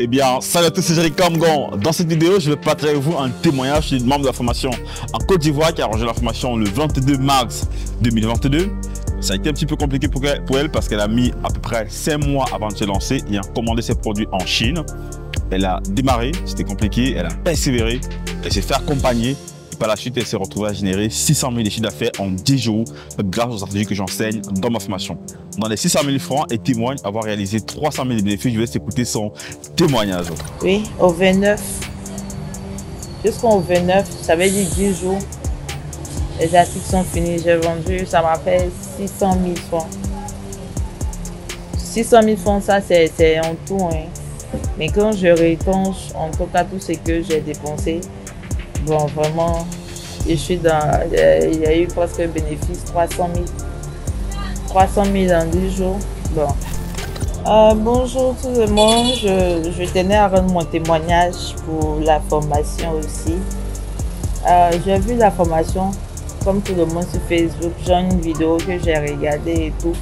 Eh bien, salut à tous, c'est Jerry Kamgon. Dans cette vidéo, je vais partager avec vous un témoignage d'une membre de la formation en Côte d'Ivoire qui a rejoint la formation le 22 mars 2022. Ça a été un petit peu compliqué pour elle parce qu'elle a mis à peu près 5 mois avant de se lancer et a commandé ses produits en Chine. Elle a démarré, c'était compliqué, elle a persévéré, elle s'est fait accompagner. Et par la suite, elle s'est retrouvée à générer 600 000 de chiffre d'affaires en 10 jours grâce aux stratégies que j'enseigne dans ma formation. Dans les 600 000 francs, elle témoigne avoir réalisé 300 000 de bénéfices. Je vais écouter son témoignage. Oui, au 29. Jusqu'au 29, ça veut dire 10 jours. Les articles sont finis, j'ai vendu, ça m'a fait 600 000 francs. 600 000 francs, ça c'est en tout. Hein. Mais quand je retonche, en tout cas, tout ce que j'ai dépensé, bon, vraiment, je suis dans. Il y a eu presque un bénéfice 300 000. 300 000 en 10 jours. Bon. Bonjour tout le monde, je tenais à rendre mon témoignage pour la formation aussi. J'ai vu la formation, comme tout le monde sur Facebook, j'ai une vidéo que j'ai regardée et tout.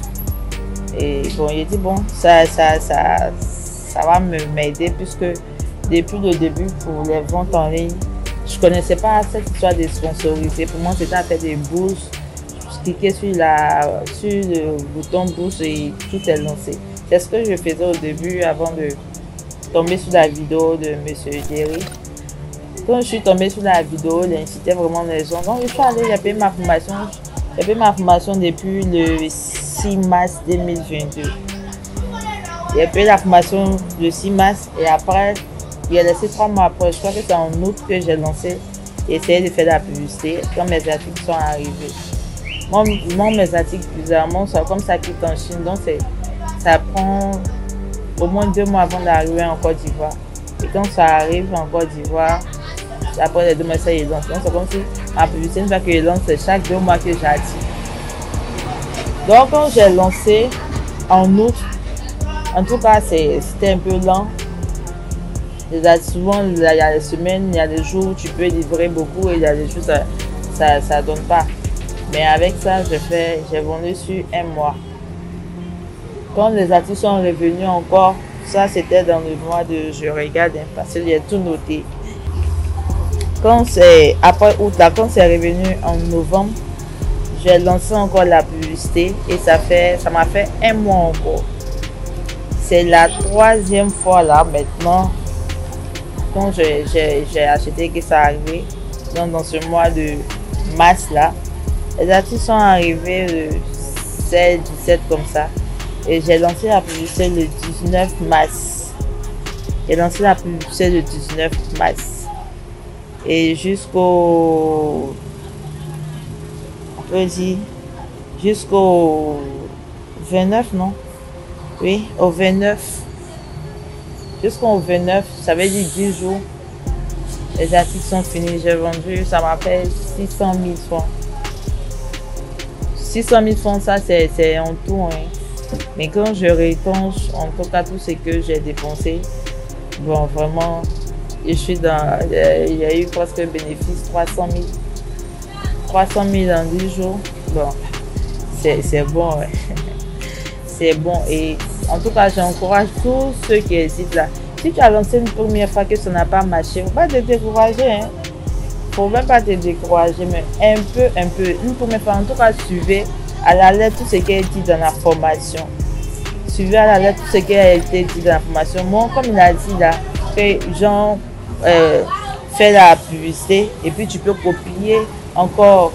Et bon, il dit bon, ça va m'aider puisque depuis le début pour les ventes en ligne, je ne connaissais pas cette histoire de sponsoriser. Pour moi, c'était à faire des bourses. Je cliquais sur le bouton bourse et tout est lancé. C'est ce que je faisais au début avant de tomber sur la vidéo de M. Jerry. Quand je suis tombée sur la vidéo, il incitait vraiment les gens. Donc, je suis allée, j'ai payé ma formation. J'ai payé ma formation depuis le 6 mars 2022. J'ai payé la formation le 6 mars et après, il a laissé 3 mois après. Je crois que c'est en août que j'ai lancé et essayé de faire la publicité quand mes articles sont arrivés. Moi, mes articles, bizarrement, sont comme ça quitte en Chine. Donc, ça prend au moins 2 mois avant d'arriver en Côte d'Ivoire. Et quand ça arrive en Côte d'Ivoire, après les 2 mois, ça y est lance. Donc, c'est comme si ma publicité, une fois que je lance, c'est chaque 2 mois que j'attire. Donc, quand j'ai lancé en août, en tout cas, c'était un peu lent. Souvent, il y a des semaines, il y a des jours où tu peux livrer beaucoup et il y a des jours où ça ne donne pas. Mais avec ça, j'ai vendu sur 1 mois. Quand les articles sont revenus encore, ça c'était dans le mois de je regarde parce que j'ai tout noté. Quand c'est après août, là, quand c'est revenu en novembre, j'ai lancé encore la publicité et ça m'a fait 1 mois encore. C'est la 3e fois là maintenant quand j'ai acheté que ça arrivait. Donc dans ce mois de mars là. Les articles sont arrivés le 16, 17 comme ça. Et j'ai lancé la publicité le 19 mars. J'ai lancé la publicité le 19 mars. Et jusqu'au 29, non? Oui, au 29. Jusqu'au 29, ça veut dire 10 jours. Les articles sont finis, j'ai vendu, ça m'a fait 600 000 francs. 600 000 francs, ça c'est en tout. Hein. Mais quand je retonche, en tout cas, tout ce que j'ai dépensé, bon, vraiment, je suis dans. Il y a eu presque un bénéfice 300 000. 300 000 en 10 jours. Bon, c'est bon. Ouais. C'est bon. Et en tout cas, j'encourage tous ceux qui hésitent là. Si tu as lancé une première fois que ça n'a pas marché, il ne faut pas te décourager. Hein. Faut même pas te décourager, mais un peu, une première fois, en tout cas, suivez à la lettre tout ce qui a été dit dans la formation. Suivez à la lettre tout ce qui a été dit dans la formation. Moi, comme il a dit là, que Jean fait la publicité et puis tu peux copier encore,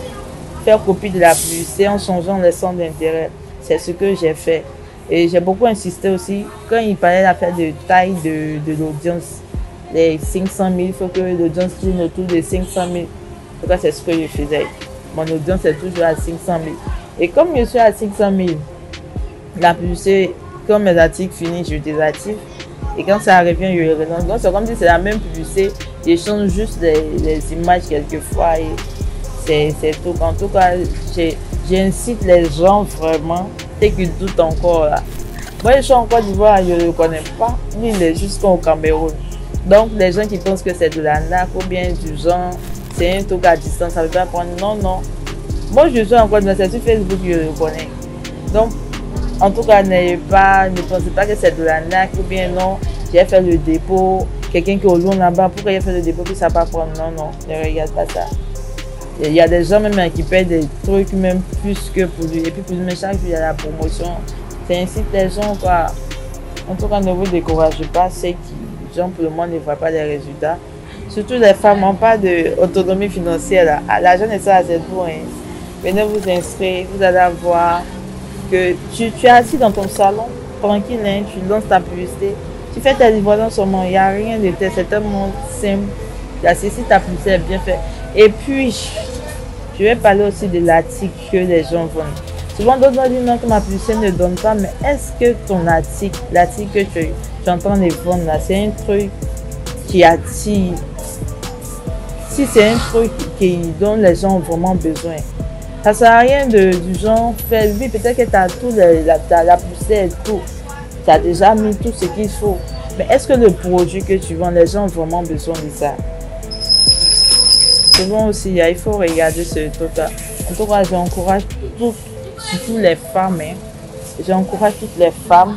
faire copie de la publicité en changeant les centres d'intérêt. C'est ce que j'ai fait. Et j'ai beaucoup insisté aussi, quand il parlait de la taille de l'audience. Les 500 000, il faut que l'audience tourne autour de 500 000. En tout cas, c'est ce que je faisais. Mon audience est toujours à 500 000. Et comme je suis à 500 000, la publicité, quand mes articles finissent, je désactive. Et quand ça revient, je relance. Donc, c'est comme si c'est la même publicité. Je change juste les images quelquefois. Et c'est tout. En tout cas, j'incite les gens vraiment, ceux qui doutent encore là. Moi, je suis en Côte d'Ivoire, je ne le connais pas. Lui, il est juste au Cameroun. Donc, les gens qui pensent que c'est de la nappe ou bien du genre, c'est un truc à distance, ça ne veut pas prendre. Non, non. Moi, je suis en Côte d'Ivoire, c'est sur Facebook que je le connais. Donc, en tout cas, ne pensez pas que c'est de la nappe ou bien non. j'ai fait le dépôt, quelqu'un qui est au loin là-bas, pourquoi il a fait le dépôt puis ça va pas prendre? Non, non, ne regarde pas ça. Il y a des gens même qui payent des trucs même plus que pour lui. Et puis pour lui, chaque jour, il y a la promotion. Ça incite les gens, quoi. En tout cas, ne vous découragez pas. C'est qui, gens, pour le moment, ne voient pas les résultats. Surtout les femmes n'ont pas d'autonomie financière. L'argent est ça, c'est tout. Hein. Venez vous inscrire, vous allez voir que tu es assis dans ton salon, tranquille, hein, tu lances ta publicité. Tu fais ta livraison seulement, il n'y a rien de tel, c'est tellement simple. Si ta publicité est bien faite. Et puis, je vais parler aussi de l'article que les gens vendent. Souvent, d'autres vont dire non, que ma publicité ne donne pas, mais est-ce que ton article, l'article que tu es en train de vendre là, c'est un truc qui attire? Si c'est un truc dont les gens ont vraiment besoin, ça ne sert à rien du genre faire, oui, peut-être que tu as tout, la publicité et tout, tu as déjà mis tout ce qu'il faut. Mais est-ce que le produit que tu vends, les gens ont vraiment besoin de ça? Souvent aussi, il faut regarder ce truc-là. En tout cas, j'encourage surtout les femmes, hein. J'encourage toutes les femmes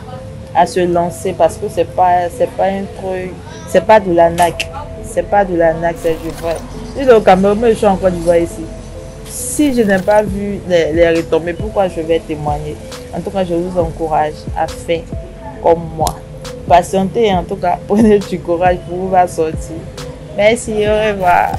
à se lancer parce que c'est pas un truc, c'est pas de l'arnaque. C'est pas de l'arnaque, c'est du vrai. Si le Cameroun, je suis en Côte d'Ivoire ici. Si je n'ai pas vu les retombées, pourquoi je vais témoigner? En tout cas, je vous encourage à faire comme moi. Patientez, en tout cas, prenez du courage pour vous sortir. Merci, au revoir.